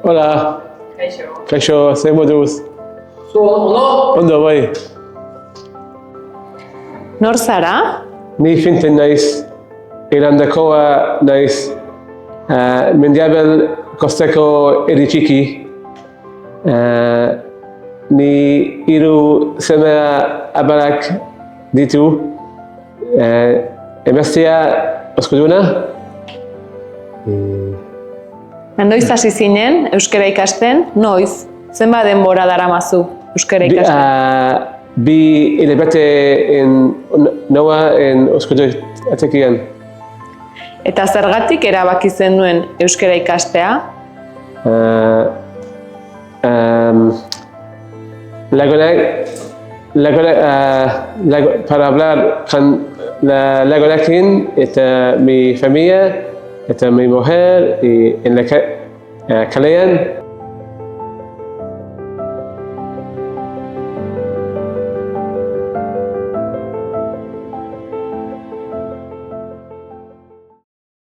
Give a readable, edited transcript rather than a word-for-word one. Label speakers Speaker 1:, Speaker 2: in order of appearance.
Speaker 1: Hola.
Speaker 2: Kaixo.
Speaker 1: Kaixo, zer moduz?
Speaker 2: Zu ondo?
Speaker 1: Ondo, bai.
Speaker 2: Nor zara?
Speaker 1: Ni finten naiz, Irandakoa naiz, Mendiabel kosteko herri txiki. Ni hiru seme abalak ditu. Emaztea oskuduna.
Speaker 2: Noiz hasi zinen euskara ikasten? Noiz? Zenbat denbora daramazu euskara ikasten?
Speaker 1: Bi hilabete noa oskudu atekian.
Speaker 2: Eta zergatik erabaki zenuen euskara ikastea?
Speaker 1: Para hablar con lagonakin eta mi familia, eta mi mujer en la kalean.